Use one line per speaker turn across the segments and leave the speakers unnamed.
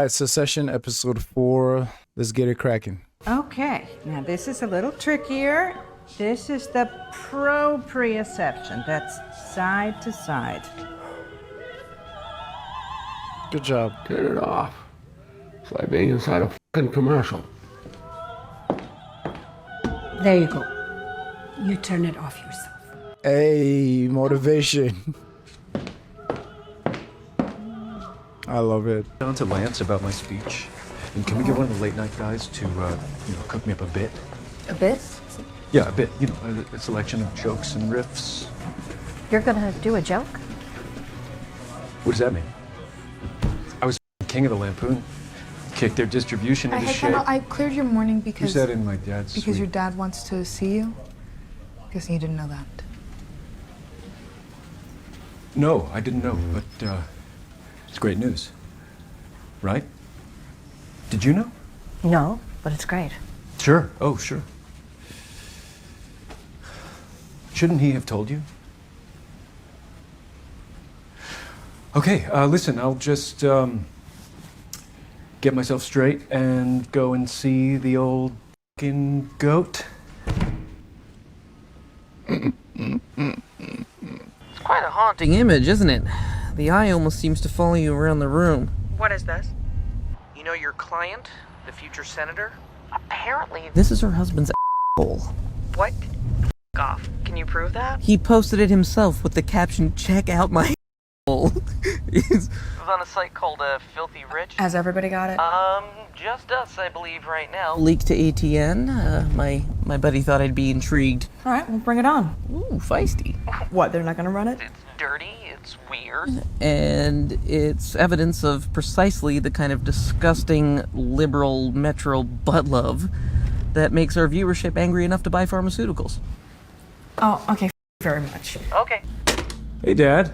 right, Secession episode 4. Let's get it cracking.
Okay, now this is a little trickier. This is the proprioception. That's side to side.
Good job.
Get it off. It's like being inside a fucking commercial.
There you go. You turn it off yourself.
Hey, motivation. I love it.
Down to Lance about my speech. And can we get one of the late night guys to, cook me up a bit?
A bit?
Yeah, a bit. A selection of jokes and riffs.
You're gonna do a joke?
What does that mean? I was king of the Lampoon. Kicked their distribution into
Hey,
shit.
Kendall, I cleared your morning because...
Who's that in my dad's
Because
suite?
your dad wants to see you? Guess you didn't know that.
No, I didn't know, but it's great news. Right? Did you know?
No, but it's great.
Sure. Oh, sure. Shouldn't he have told you? Okay, listen, I'll just get myself straight and go and see the old f***ing goat.
It's quite a haunting image, isn't it? The eye almost seems to follow you around the room.
What is this?
You know your client, the future senator? Apparently, this is her husband's hole.
What? Off. Can you prove that?
He posted it himself with the caption, "Check out my hole." It was on a site called Filthy Rich.
Has everybody got it?
Just us, I believe, right now. Leaked to ATN. My buddy thought I'd be intrigued.
All right, well, bring it on.
Ooh, feisty.
What, they're not gonna run it?
It's dirty, it's weird. And it's evidence of precisely the kind of disgusting, liberal, metro butt love that makes our viewership angry enough to buy pharmaceuticals.
Oh, okay, very much.
Okay.
Hey, Dad.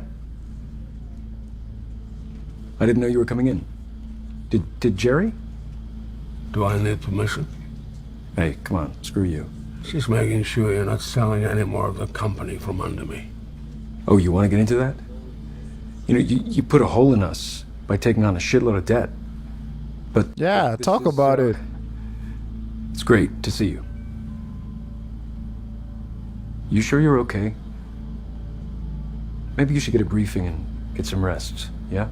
I didn't know you were coming in. Did Jerry?
Do I need permission?
Hey, come on, screw you.
She's making sure you're not selling any more of the company from under me.
Oh, you want to get into that? You put a hole in us by taking on a shitload of debt. But
Yeah, talk about it.
It's great to see you. You sure you're okay? Maybe you should get a briefing and get some rest, yeah?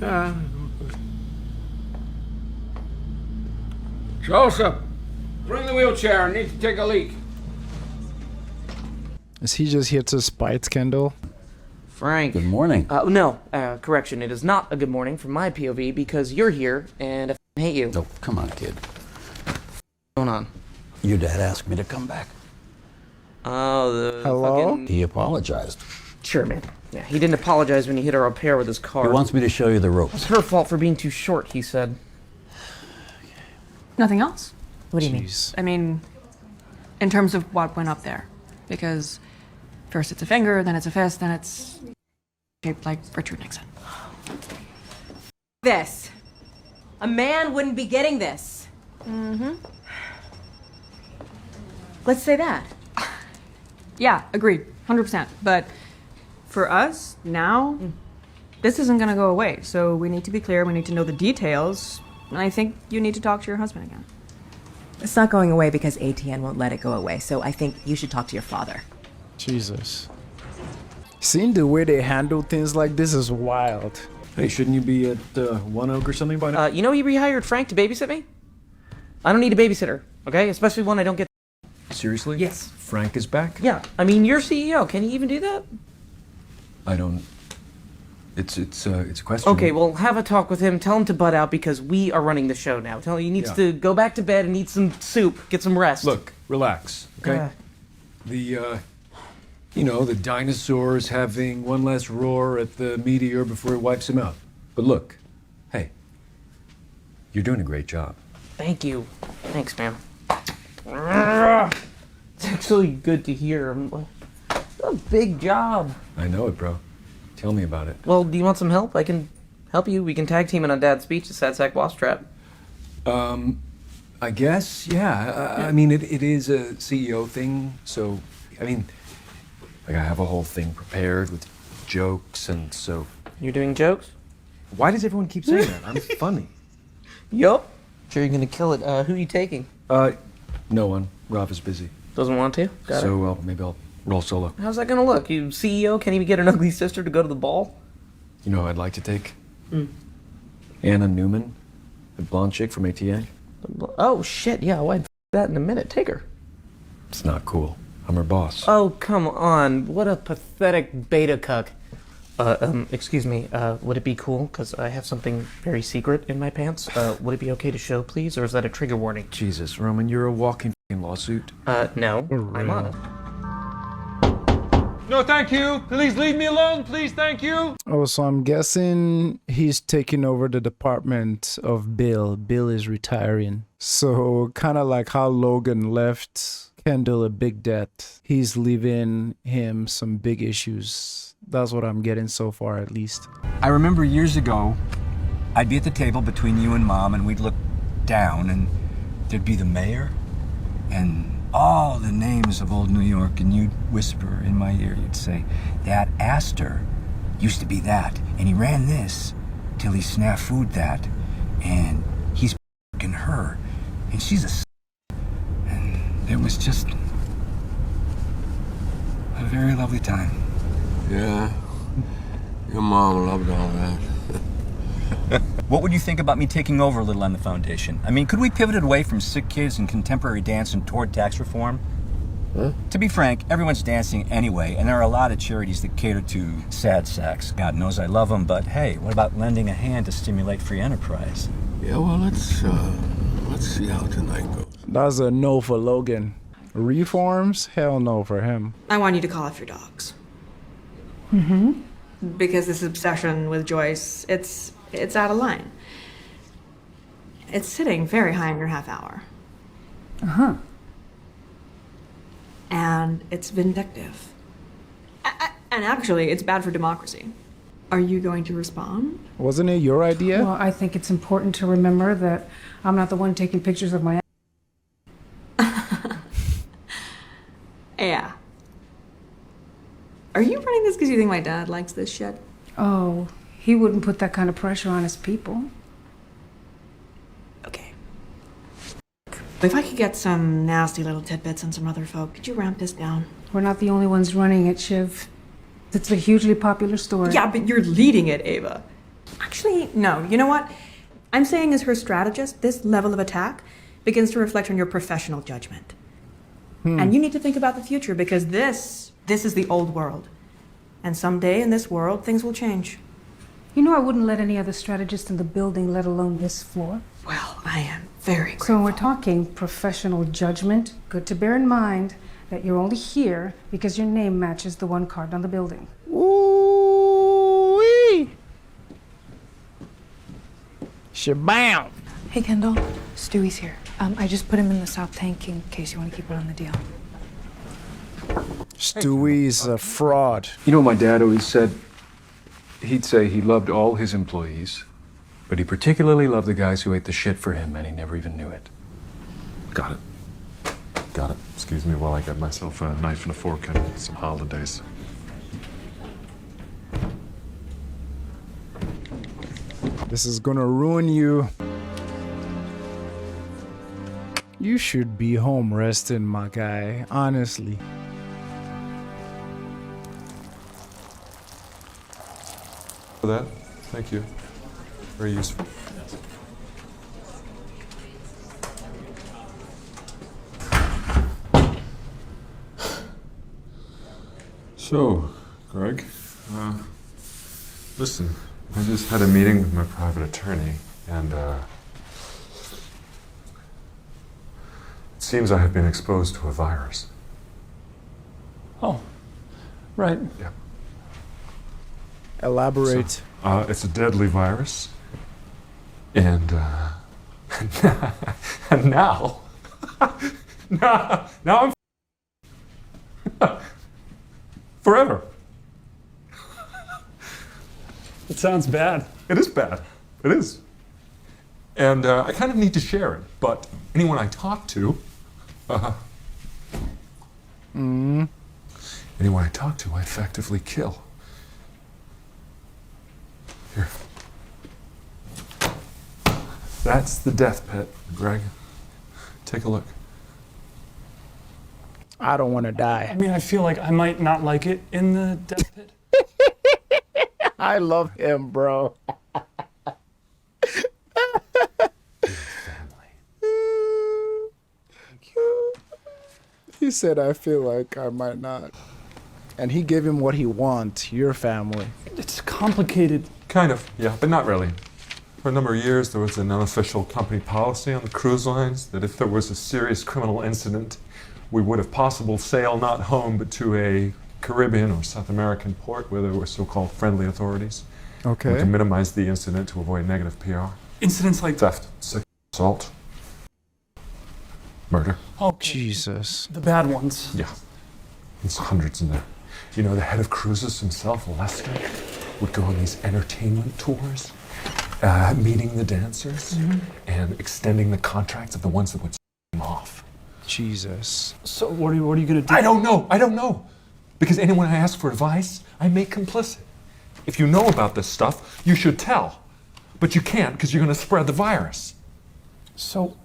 Yeah. Joseph, bring the wheelchair. I need to take a leak.
Is he just here to spite Kendall?
Frank.
Good morning.
Correction, it is not a good morning from my POV because you're here and I hate you.
Oh, come on, kid.
What's going on?
Your dad asked me to come back.
Oh, the
Hello?
fucking...
He apologized.
Sure, man. Yeah, he didn't apologize when he hit our au pair with his car.
He wants me to show you the
It's
ropes.
her fault for being too short, he said.
Nothing else?
What do you mean?
Jeez.
I mean, in terms of what went up there. Because first it's a finger, then it's a fist, then it's shaped like Richard Nixon.
This. A man wouldn't be getting this.
Mm-hmm.
Let's say that.
Yeah, agreed. 100%. But for us, now, this isn't gonna go away. So we need to be clear, we need to know the details. And I think you need to talk to your husband again.
It's not going away because ATN won't let it go away. So I think you should talk to your father.
Jesus. Seeing the way they handle things like this is wild.
Hey, shouldn't you be at One Oak or something by now?
You know he rehired Frank to babysit me? I don't need a babysitter, okay? Especially one I don't get...
Seriously?
Yes.
Frank is back?
Yeah, I mean, you're CEO. Can he even do that?
I don't... It's a question.
Okay, well, have a talk with him. Tell him to butt out because we are running the show now. Tell him he needs
Yeah.
to go back to bed and eat some soup, get some rest.
Look, relax, okay? The dinosaurs having one last roar at the meteor before it wipes him out. But look, hey, you're doing a great job.
Thank you. Thanks, man. It's actually good to hear. It's a big job.
I know it, bro. Tell me about it.
Well, do you want some help? I can help you. We can tag team it on Dad's speech, the Sad Sack Boss Trap.
I guess, yeah. I mean, it is a CEO thing, so, I mean, like I have a whole thing prepared with jokes, and so...
You're doing jokes?
Why does everyone keep saying that? I'm funny.
Yup. Sure you're gonna kill it. Who are you taking?
No one. Rob is busy.
Doesn't want to? Got it.
So, maybe I'll roll solo.
How's that gonna look? You CEO can't even get an ugly sister to go to the ball?
You know who I'd like to take? Anna Newman, the blonde chick from ATA.
Oh, shit, yeah, I'd that in a minute. Take her.
It's not cool. I'm her boss.
Oh, come on. What a pathetic beta cuck. Excuse me, would it be cool? Because I have something very secret in my pants. Would it be okay to show, please? Or is that a trigger warning?
Jesus, Roman, you're a walking f***ing lawsuit.
No, I'm on it.
No, thank you. Please leave me alone. Please, thank you.
Oh, so I'm guessing he's taking over the department of Bill. Bill is retiring. So kind of like how Logan left Kendall a big debt. He's leaving him some big issues. That's what I'm getting so far, at least.
I remember years ago, I'd be at the table between you and Mom, and we'd look down, and there'd be the mayor and all the names of old New York, and you'd whisper in my ear, you'd say, that Astor used to be that, and he ran this till he snafu'd that, and he's f***ing her, and she's a and it was just a very lovely time.
Yeah, your mom loved all that.
What would you think about me taking over a little on the foundation? I mean, could we pivot it away from sick kids and contemporary dance and toward tax reform?
Huh?
To be frank, everyone's dancing anyway, and there are a lot of charities that cater to sad sacks. God knows I love them, but hey, what about lending a hand to stimulate free enterprise?
Yeah, well, let's see how tonight goes.
That's a no for Logan. Reforms? Hell no for him.
I want you to call off your dogs. Because this obsession with Joyce, it's out of line. It's sitting very high in your half hour. And it's vindictive. And actually, it's bad for democracy. Are you going to respond?
Wasn't it your idea?
Well, I think it's important to remember that I'm not the one taking pictures of my.
Yeah. Are you running this because you think my dad likes this shit?
Oh, he wouldn't put that kind of pressure on his people.
Okay. If I could get some nasty little tidbits and some other folk, could you ramp this down?
We're not the only ones running it, Shiv. It's a hugely popular story.
Yeah, but you're leading it, Ava. Actually, no. You know what? I'm saying as her strategist, this level of attack begins to reflect on your professional judgment. And you need to think about the future because this is the old world. And someday in this world, things will change.
You know I wouldn't let any other strategist in the building, let alone this floor.
Well, I am very grateful.
So when we're talking professional judgment, good to bear in mind that you're only here because your name matches the one card on the building.
Ooh-wee! Shabam!
Hey Kendall, Stewie's here. I just put him in the south tank in case you want to keep it on the deal.
Stewie's a fraud.
You know what my dad always said? He'd say he loved all his employees, but he particularly loved the guys who ate the shit for him and he never even knew it.
Got it. Got it. Excuse me while I get myself a knife and a fork and some holidays.
This is gonna ruin you. You should be home resting, my guy. Honestly.
For that, thank you. Very useful. So, Greg, listen, I just had a meeting with my private attorney, and it seems I have been exposed to a virus.
Oh, right.
Yeah.
Elaborate.
So, it's a deadly virus, and and now I'm forever.
It sounds bad.
It is bad. It is. And I kind of need to share it, but anyone I talk to, anyone I talk to, I effectively kill. Here. That's the death pit, Greg. Take a look.
I don't want to die.
I mean, I feel like I might not like it in the death pit.
I love him, bro. He said, I feel like I might not. And he gave him what he wants, your family.
It's complicated.
Kind of, yeah, but not really. For a number of years, there was an unofficial company policy on the cruise lines that if there was a serious criminal incident, we would, if possible, sail not home but to a Caribbean or South American port where there were so-called friendly authorities.
Okay.
To minimize the incident to avoid negative PR.
Incidents like
theft, assault, murder.
Oh,
Jesus.
The bad ones.
Yeah, there's hundreds in there. You know, the head of cruises himself, Lester, would go on these entertainment tours, meeting the dancers and extending the contracts of the ones that would him off.
Jesus.
So what are you gonna do?
I don't know. Because anyone I ask for advice, I make complicit. If you know about this stuff, you should tell. But you can't because you're gonna spread the virus.
So,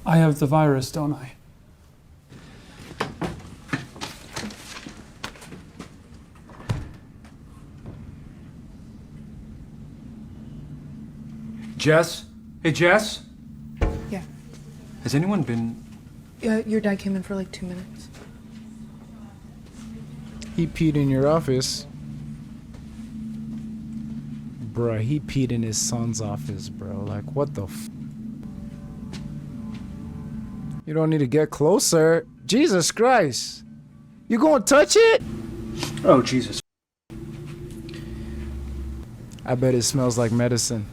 I have the virus, don't I?
Jess? Hey, Jess?
Yeah.
Has anyone been...
Your dad came in for like 2 minutes.
He peed in your office. Bruh, he peed in his son's office, bro. Like, what the f... You don't need to get closer. Jesus Christ. You gonna touch it?
Oh, Jesus.
I bet it smells like medicine.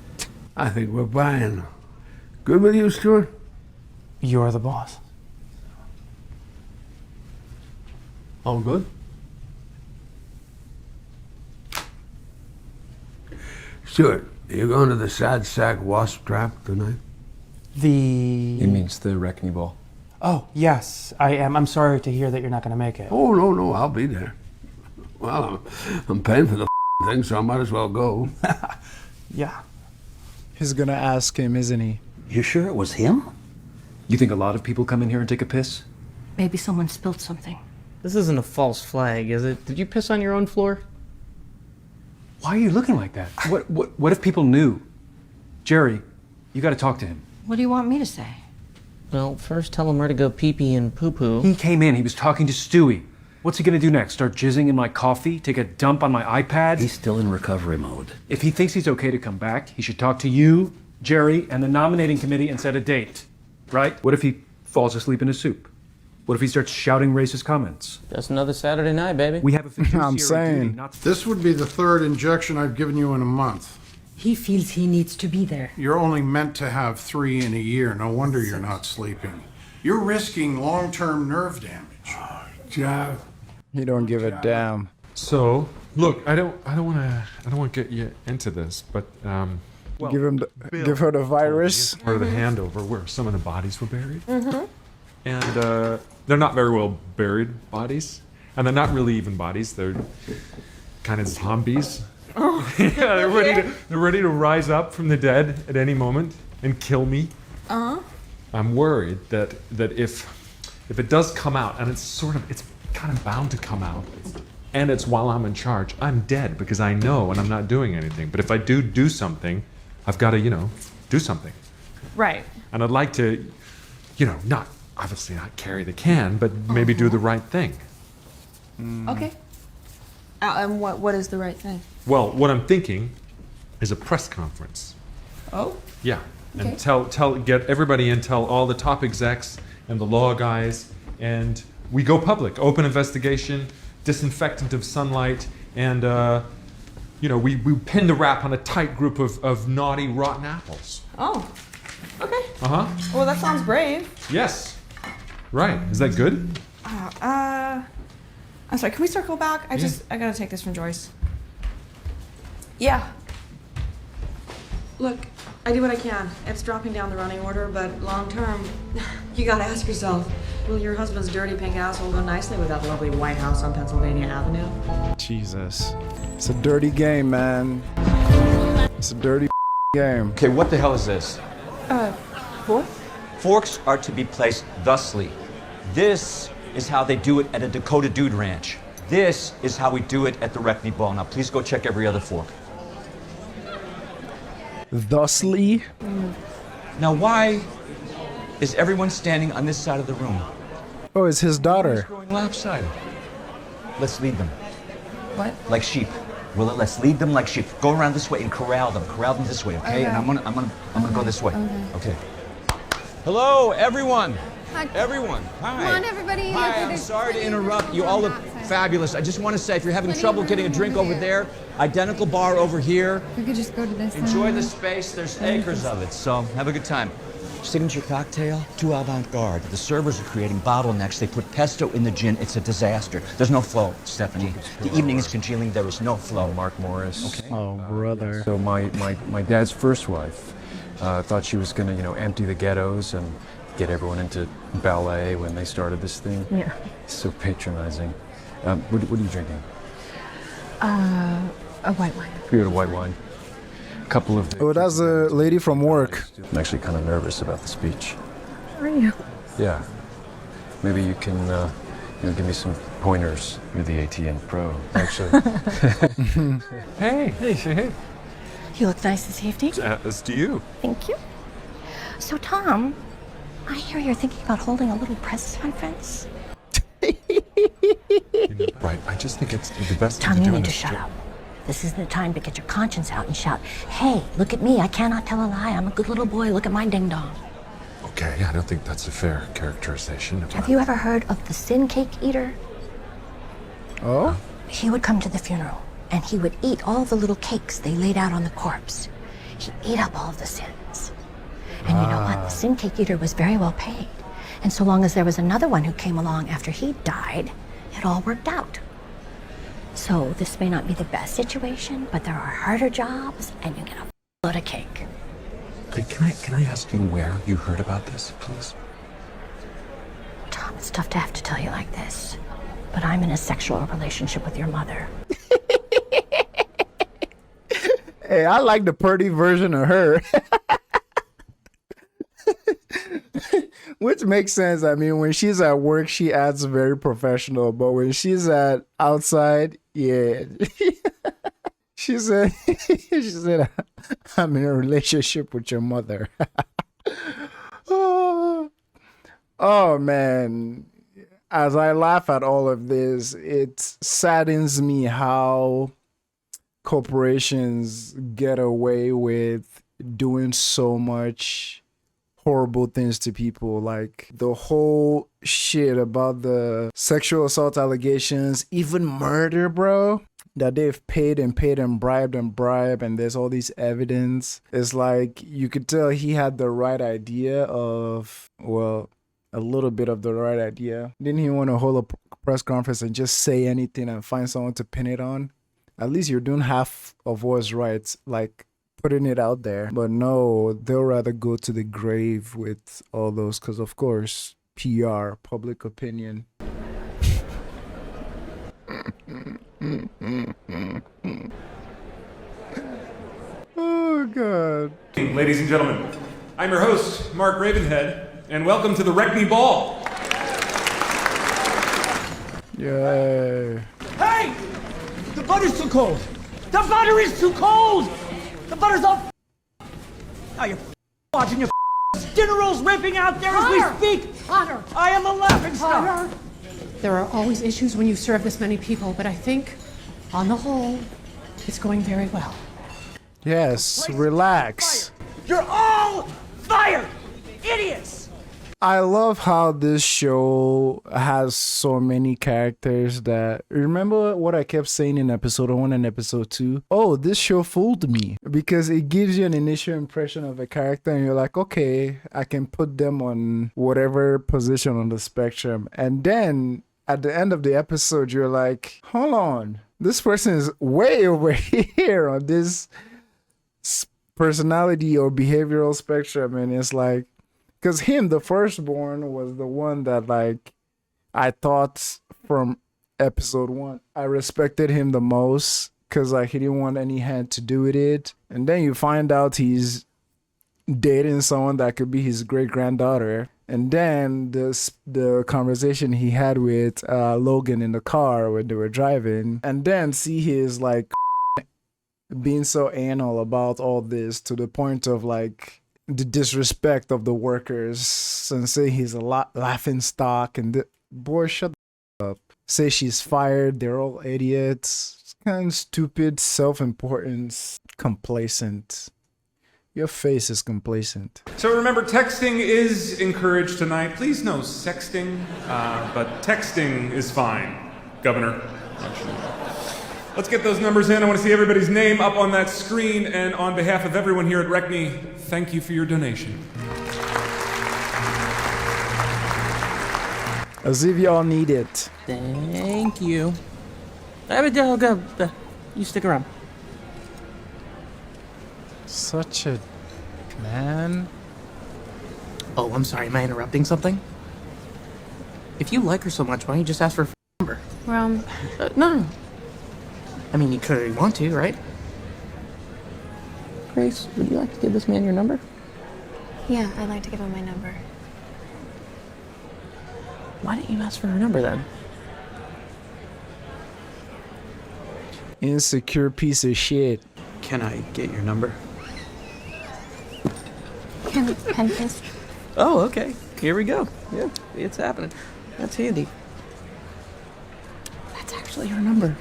I think we're buying. Good with you, Stuart?
You're the boss.
All good? Stuart, are you going to the sad sack wasp trap tonight?
He means the wrecking ball.
Oh, yes, I am. I'm sorry to hear that you're not going to make it.
Oh, no, I'll be there. Well, I'm paying for the thing, so I might as well go.
Yeah.
He's gonna ask him, isn't he?
You sure it was him?
You think a lot of people come in here and take a piss?
Maybe someone spilled something.
This isn't a false flag, is it? Did you piss on your own floor?
Why are you looking like that? What if people knew? Jerry, you gotta talk to him.
What do you want me to say?
Well, first tell him where to go pee-pee and poo-poo.
He came in, he was talking to Stewie. What's he gonna do next? Start jizzing in my coffee? Take a dump on my iPad?
He's still in recovery mode.
If he thinks he's okay to come back, he should talk to you, Jerry, and the nominating committee and set a date. Right? What if he falls asleep in his soup? What if he starts shouting racist comments?
Just another Saturday night, baby.
We have a fiduciary
I'm
duty
saying.
not to...
This would be the third injection I've given you in a month.
He feels he needs to be there.
You're only meant to have 3 in a year. No wonder you're not sleeping. You're risking long-term nerve damage.
Jive.
He don't give a damn.
So, look, I don't want to get you into this, but
Well,
give her the virus.
part of the handover where some of the bodies were buried, and they're not very well buried bodies, and they're not really even bodies. They're kind of zombies.
Oh.
Yeah, they're ready to rise up from the dead at any moment and kill me. I'm worried that if it does come out, and it's kind of bound to come out, and it's while I'm in charge, I'm dead because I know and I'm not doing anything. But if I do something, I've got to, do something.
Right.
And I'd like to, not carry the can, but maybe do the right thing.
Okay. And what is the right thing?
Well, what I'm thinking is a press conference.
Oh?
Yeah.
Okay.
And get everybody in, tell all the top execs and the law guys, and we go public, open investigation, disinfectant of sunlight, and we pin the rap on a tight group of naughty, rotten apples.
Oh. Okay.
Uh-huh.
Well, that sounds brave.
Yes. Right. Is that good?
I'm sorry, can we circle back? I gotta take this from Joyce. Yeah. Look, I do what I can. It's dropping down the running order, but long term, you gotta ask yourself, will your husband's dirty pink asshole go nicely with that lovely White House on Pennsylvania Avenue?
Jesus. It's a dirty game, man. It's a dirty game.
Okay, what the hell is this?
Fork?
Forks are to be placed thusly. This is how they do it at a Dakota Dude Ranch. This is how we do it at the Wreckney Ball. Now, please go check every other fork.
Thusly?
Now, why is everyone standing on this side of the room?
Oh, it's his daughter.
Going lopsided. Let's lead them.
What?
Like sheep. Willa, let's lead them like sheep. Go around this way and corral them. Corral them this way, okay?
Okay.
And I'm gonna go this way.
Okay.
Okay. Hello, everyone.
Hi.
Everyone. Hi.
Come on, everybody.
Hi,
Okay,
I'm
there's
sorry to
plenty of
interrupt.
room
You all
on
look
that side.
fabulous. I just want to say, if you're having
Plenty
trouble
of
getting a
room
drink
over
over there, identical bar over here.
We could just go to this
Enjoy
side.
the space. There's acres of it, so have a good time. Signature cocktail, too avant-garde. The servers are creating bottlenecks. They put pesto in the gin. It's a disaster. There's no flow, Stephanie. The evening is congealing. There is no flow.
Mark Morris.
Okay.
Oh, brother.
So my dad's first wife thought she was going to, empty the ghettos and get everyone into ballet when they started this thing.
Yeah.
So patronizing. What are you drinking?
A white wine.
We got a white wine. Couple of.
Oh, that's a lady from work.
I'm actually kind of nervous about the speech.
Are you?
Yeah. Maybe you can, give me some pointers. You're the ATN pro, actually.
Hey.
You look nice this evening.
As do you.
Thank you. So, Tom, I hear you're thinking about holding a little press conference.
Right. I just think it's the best
Tom,
thing to
you
do in
need to
this
shut
job.
up. This isn't the time to get your conscience out and shout, "Hey, look at me, I cannot tell a lie. I'm a good little boy. Look at my ding-dong."
Okay, I don't think that's a fair characterization.
Have you ever heard of the sin cake eater?
Oh?
He would come to the funeral, and he would eat all the little cakes they laid out on the corpse. He ate up all of the sins. And you know what? The sin cake eater was very well paid. And so long as there was another one who came along after he died, it all worked out. So this may not be the best situation, but there are harder jobs, and you get a load of cake.
Hey, can I ask you where you heard about this, please?
Tom, it's tough to have to tell you like this, but I'm in a sexual relationship with your mother.
Hey, I like the pretty version of her. Which makes sense. I mean, when she's at work, she acts very professional, but when she's at outside, yeah. She said, I'm in a relationship with your mother. Oh, man. As I laugh at all of this, it saddens me how corporations get away with doing so much horrible things to people. Like the whole shit about the sexual assault allegations, even murder, bro, that they've paid and bribed, and there's all these evidence. It's like you could tell he had the right idea of, well, a little bit of the right idea. Didn't he want to hold a press conference and just say anything and find someone to pin it on? At least you're doing half of what's right, like putting it out there. But no, they'll rather go to the grave with all those, because of course, PR, public opinion. Oh, God.
Ladies and gentlemen, I'm your host, Mark Ravenhead, and welcome to the Wreckney Ball.
Yay.
Hey! The butter's too cold! The butter is too cold! The butter's all Now you're watching your dinner rolls ripping out there as we speak!
Potter!
I am a laughing stock!
There are always issues when you serve this many people, but I think, on the whole, it's going very well.
Yes, relax.
You're all fired! Idiots!
I love how this show has so many characters that... Remember what I kept saying in episode 1 and episode 2? Oh, this show fooled me. Because it gives you an initial impression of a character and you're like, okay, I can put them on whatever position on the spectrum. And then at the end of the episode, you're like, hold on. This person is way over here on this personality or behavioral spectrum. And it's like... Because him, the firstborn, was the one that, like, I thought from episode 1, I respected him the most. because like he didn't want any hand to do with it. And then you find out he's dating someone that could be his great granddaughter. And then the conversation he had with Logan in the car when they were driving, and then see his like being so anal about all this to the point of like the disrespect of the workers and say he's a laughing stock and boy, shut up. Say she's fired, they're all idiots. It's kind of stupid, self-importance, complacent. Your face is complacent.
So remember, texting is encouraged tonight. Please no sexting, but texting is fine, Governor. Let's get those numbers in. I want to see everybody's name up on that screen. And on behalf of everyone here at RECNY, thank you for your donation.
As if y'all need it.
Thank you. You stick around.
Such a man.
Oh, I'm sorry. Am I interrupting something? If you like her so much, why don't you just ask for a number? No. I mean, you could want to, right? Grace, would you like to give this man your number?
Yeah, I'd like to give him my number.
Why didn't you ask for her number then?
Insecure piece of shit.
Can I get your number?
Pen, please.
Oh, okay. Here we go. Yeah, it's happening. That's handy. That's actually her number.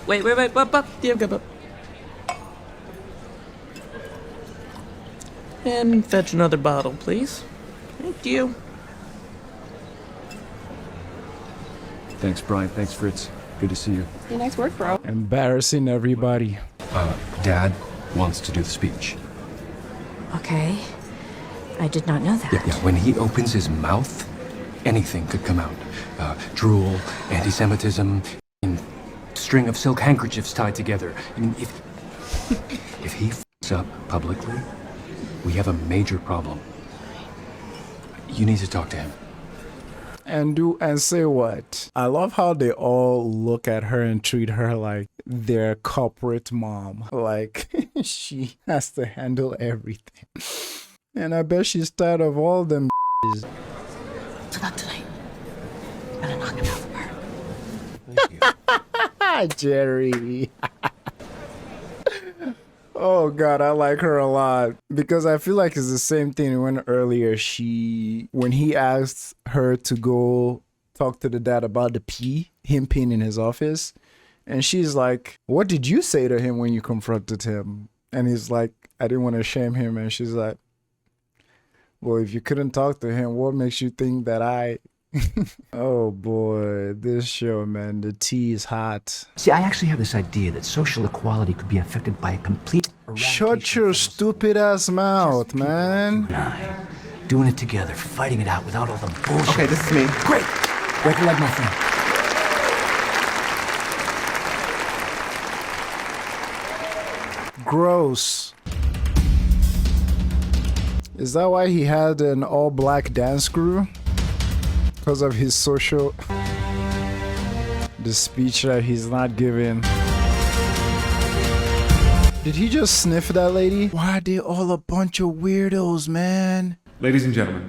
Wait. Yeah, go. And fetch another bottle, please. Thank you.
Thanks, Brian. Thanks, Fritz. Good to see you.
Yeah, nice work, bro.
Embarrassing everybody.
Dad wants to do the speech.
Okay. I did not know that.
Yeah, when he opens his mouth, anything could come out. Drool, anti-Semitism, string of silk handkerchiefs tied together. I mean, if he f***s up publicly, we have a major problem. You need to talk to him.
And say what? I love how they all look at her and treat her like their corporate mom. Like she has to handle everything. And I bet she's tired of all them.
So not tonight. I'm gonna knock him out of her.
Jerry. Oh God, I like her a lot because I feel like it's the same thing when earlier when he asked her to go talk to the dad about him peeing in his office, and she's like, "What did you say to him when you confronted him?" And he's like, "I didn't want to shame him," and she's like, "Well, if you couldn't talk to him, what makes you think that I..." Oh boy, this show, man, the tea is hot.
See, I actually have this idea that social equality could be affected by a complete
Shut your stupid ass mouth, man.
doing it together, fighting it out without all the bullshit.
Okay, this is me.
Great! Break a leg, my friend.
Gross. Is that why he had an all-black dance crew? Because of his social... the speech that he's not giving. Did he just sniff that lady? Why are they all a bunch of weirdos, man?
Ladies and gentlemen,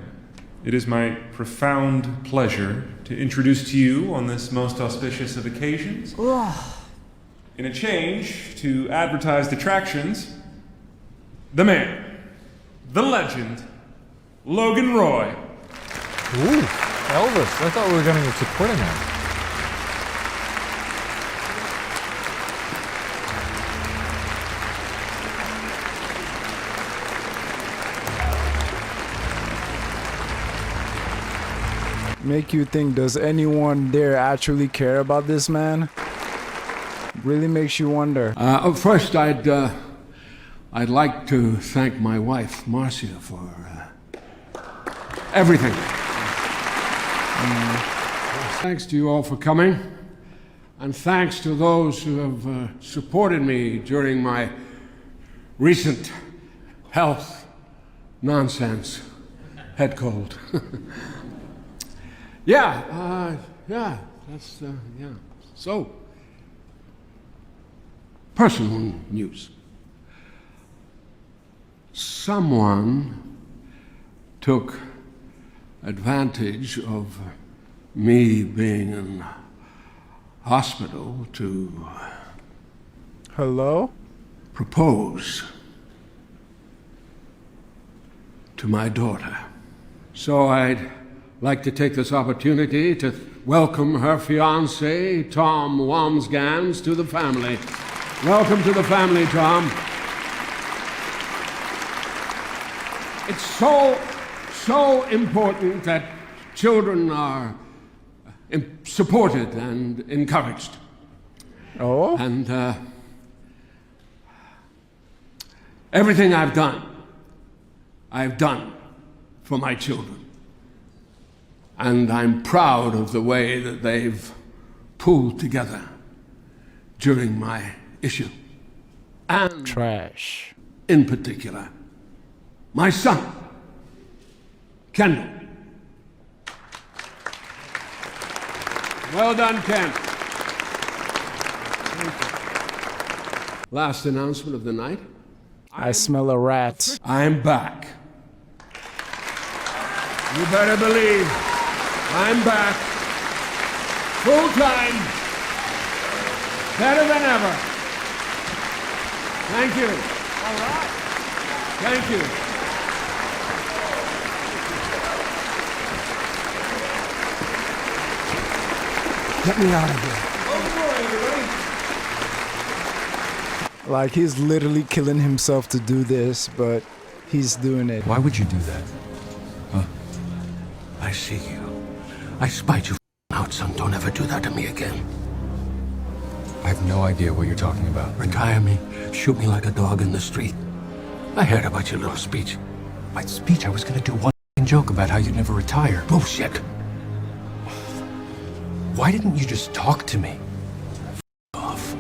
it is my profound pleasure to introduce to you on this most auspicious of occasions, in a change to advertised attractions, the man, the legend, Logan Roy.
Ooh, Elvis. I thought we were going to supporting him.
Make you think, does anyone there actually care about this man? Really makes you wonder.
First, I'd like to thank my wife, Marcia, for everything. Thanks to you all for coming, and thanks to those who have supported me during my recent health nonsense head cold. Yeah, that's, yeah. So, personal news. Someone took advantage of me being in hospital to
Hello?
propose to my daughter. So I'd like to take this opportunity to welcome her fiancé, Tom Wamsgans, to the family. Welcome to the family, Tom. It's so important that children are supported and encouraged.
Oh?
And everything I've done for my children. And I'm proud of the way that they've pulled together during my issue. And
trash.
In particular, my son, Kendall. Well done, Ken. Last announcement of the night.
I smell a rat.
I'm back. You better believe I'm back. Full time. Better than ever. Thank you. All right. Thank you.
Get me out of here.
Like, he's literally killing himself to do this, but he's doing it.
Why would you do that? Huh?
I see you. I spite you out, son. Don't ever do that to me again.
I have no idea what you're talking about.
Retire me. Shoot me like a dog in the street. I heard about your little speech.
My speech? I was gonna do one joke about how you'd never retire.
Bullshit.
Why didn't you just talk to me?
Off.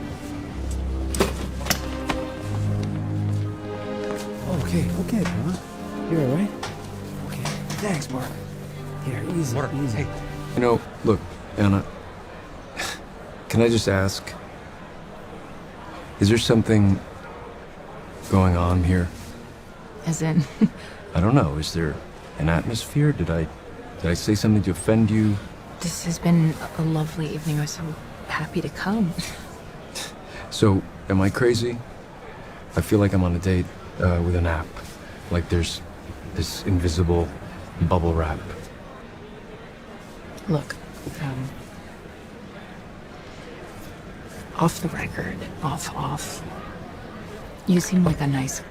Okay, huh? You're all right? Okay. Thanks, Mark. Here, easy, easy. Hey.
You know, look, Anna, can I just ask, is there something going on here?
As in?
I don't know, is there an atmosphere? Did I say something to offend you?
This has been a lovely evening. I was so happy to come.
So, am I crazy? I feel like I'm on a date with an app. Like there's this invisible bubble wrap.
Look, off the record, off. You seem like a nice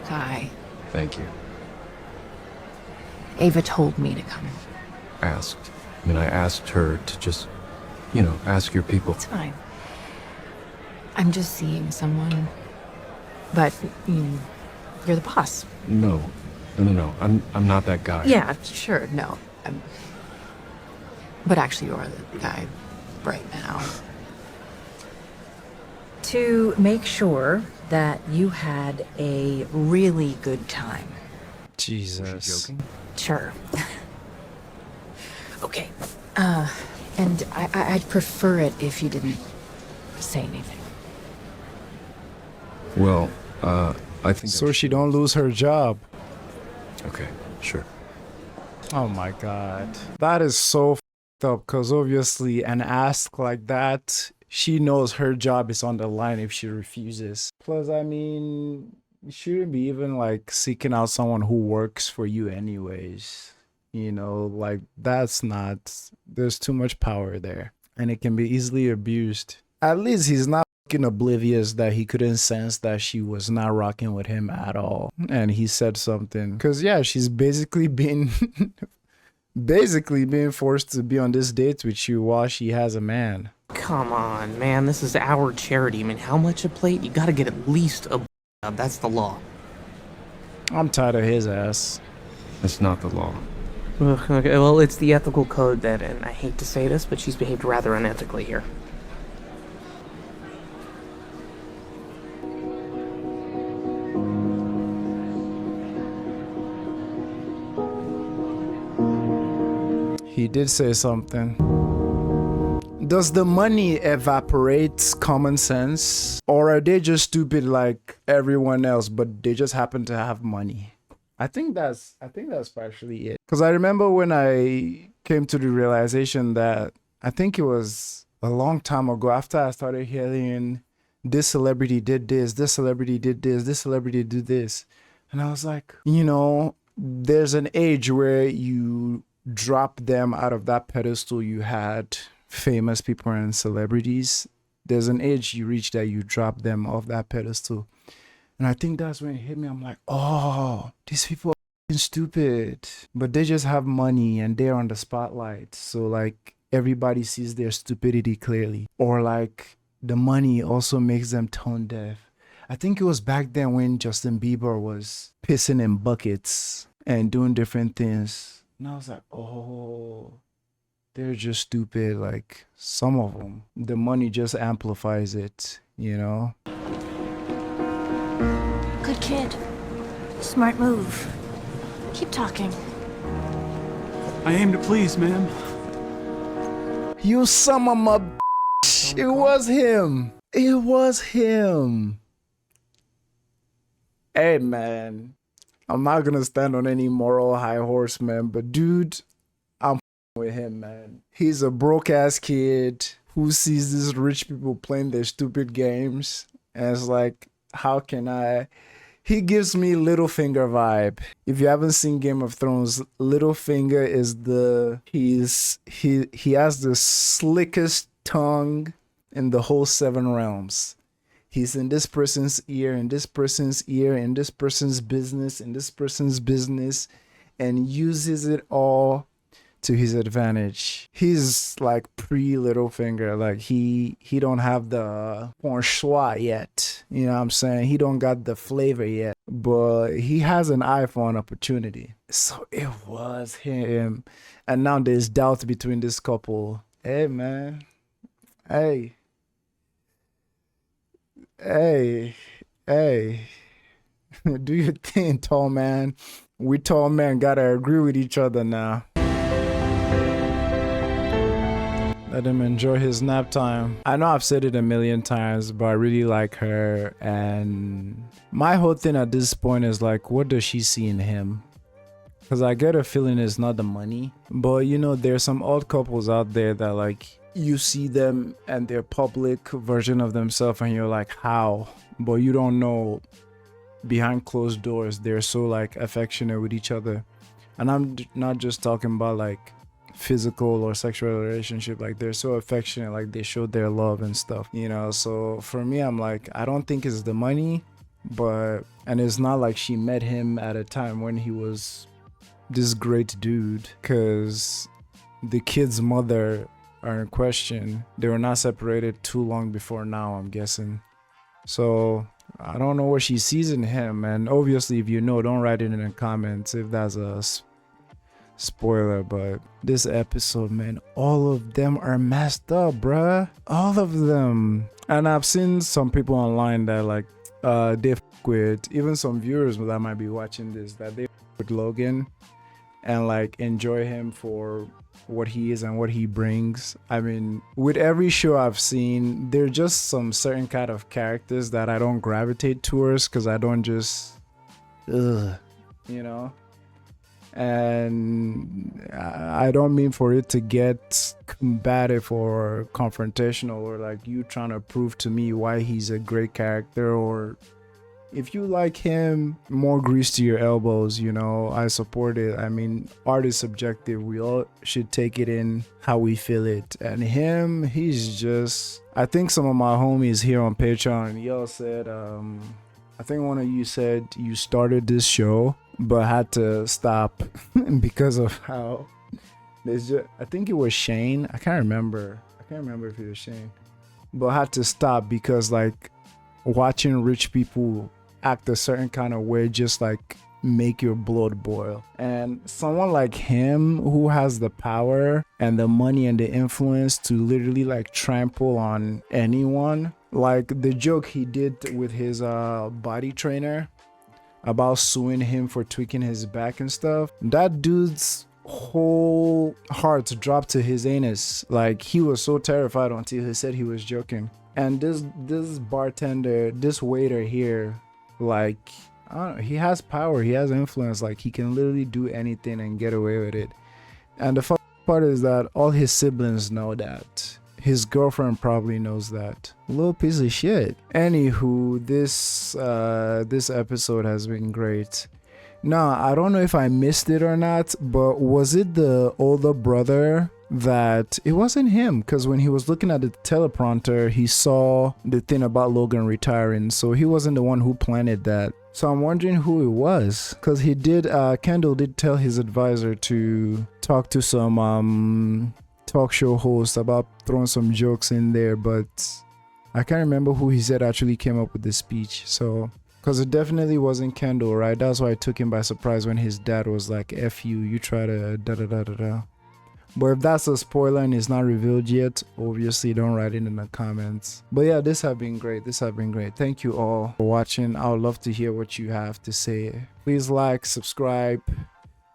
guy.
Thank you.
Ava told me to come.
Asked. I mean, I asked her to just, ask your people.
It's fine. I'm just seeing someone. But you're the boss.
No. I'm not that guy.
Yeah, sure, no. But actually, you're the guy right now. To make sure that you had a really good time.
Jesus.
Was she joking?
Sure. Okay. And I'd prefer it if you didn't say anything.
Well, I think...
So she don't lose her job.
Okay, sure.
Oh my god. That is so f***ed up, because obviously an ask like that, she knows her job is on the line if she refuses. Plus, I mean, you shouldn't be even like seeking out someone who works for you anyways. Like that's not, there's too much power there and it can be easily abused. At least he's not fucking oblivious that he couldn't sense that she was not rocking with him at all. And he said something. Cause yeah, she's basically being forced to be on this date with you while she has a man.
Come on, man. This is our charity. I mean, how much a plate? You gotta get at least a That's the law.
I'm tired of his ass.
That's not the law.
Okay, well, it's the ethical code then, and I hate to say this, but she's behaved rather unethically here.
He did say something. does the money evaporate common sense, or are they just stupid like everyone else, but they just happen to have money? I think that's partially it. Because I remember when I came to the realization that I think it was a long time ago after I started hearing this celebrity did this, this celebrity did this, this celebrity did this. And I was like, you know, there's an age where you drop them out of that pedestal you had, famous people and celebrities. There's an age you reach that you drop them off that pedestal. And I think that's when it hit me. I'm like, oh, these people are stupid, but they just have money and they're on the spotlight. So like everybody sees their stupidity clearly. Or like the money also makes them tone deaf. I think it was back then when Justin Bieber was pissing in buckets and doing different things. And I was like, oh, they're just stupid. Like some of them, the money just amplifies it, you know?
Good kid. Smart move. Keep talking.
I aim to please, ma'am.
You son of a bitch. It was him. It was him. Hey, man. I'm not gonna stand on any moral high horse, man. But dude, I'm with him, man. He's a broke-ass kid who sees these rich people playing their stupid games. And it's like, how can I... He gives me Littlefinger vibe. If you haven't seen Game of Thrones, Littlefinger is he has the slickest tongue in the whole 7 realms. He's in this person's ear, in this person's ear, in this person's business, in this person's business, and uses it all to his advantage. He's like pre-Littlefinger. Like he don't have the bourgeois yet. You know what I'm saying? He don't got the flavor yet. But he has an eye for an opportunity. So it was him. And now there's doubt between this couple. Hey, man. Hey. Hey. Do your thing, tall man. We tall men gotta agree with each other now. Let him enjoy his nap time. I know I've said it a million times, but I really like her. And my whole thing at this point is like, what does she see in him? Because I get a feeling it's not the money. But you know, there's some odd couples out there that like, you see them and their public version of themselves and you're like, how? But you don't know behind closed doors, they're so like affectionate with each other. And I'm not just talking about like physical or sexual relationship, like they're so affectionate, like they show their love and stuff, you know. So for me, I'm like, I don't think it's the money, and it's not like she met him at a time when he was this great dude, because the kid's mother are in question. They were not separated too long before now, I'm guessing. So I don't know what she sees in him, and obviously if you know, don't write it in the comments if that's a spoiler. But this episode, man, all of them are messed up, bruh. All of them. And I've seen some people online that like they with, even some viewers that might be watching this, that they with Logan and like enjoy him for what he is and what he brings. I mean, with every show I've seen, there are just some certain kind of characters that I don't gravitate towards, because I don't just you know. And I don't mean for it to get combative or confrontational, or like you trying to prove to me why he's a great character. Or if you like him, more grease to your elbows, you know. I support it. I mean, art is subjective. We all should take it in how we feel it. And him, he's just... I think some of my homies here on Patreon, y'all said, I think one of you said you started this show but had to stop because of how there's just... I think it was Shane. I can't remember if it was Shane. But had to stop because like watching rich people act a certain kind of way just like make your blood boil. And someone like him who has the power and the money and the influence to literally like trample on anyone, like the joke he did with his body trainer about suing him for tweaking his back and stuff, that dude's whole heart dropped to his anus. Like, he was so terrified until he said he was joking. And this bartender, this waiter here, like, I don't know, he has power, he has influence. Like, he can literally do anything and get away with it. And the part is that all his siblings know that. His girlfriend probably knows that. Little piece of shit. Anywho, this episode has been great. Now, I don't know if I missed it or not, but was it the older brother that... It wasn't him, because when he was looking at the teleprompter, he saw the thing about Logan retiring, so he wasn't the one who planted that. So I'm wondering who it was, because he did... Kendall did tell his advisor to talk to some talk show host about throwing some jokes in there, but I can't remember who he said actually came up with the speech. So, because it definitely wasn't Kendall, right? That's why it took him by surprise when his dad was like, F you try to da da da da da. But if that's a spoiler and it's not revealed yet, obviously don't write it in the comments. But yeah, this have been great. Thank you all for watching. I would love to hear what you have to say. Please like, subscribe.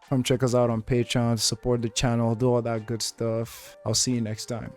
Come check us out on Patreon, support the channel, do all that good stuff. I'll see you next time.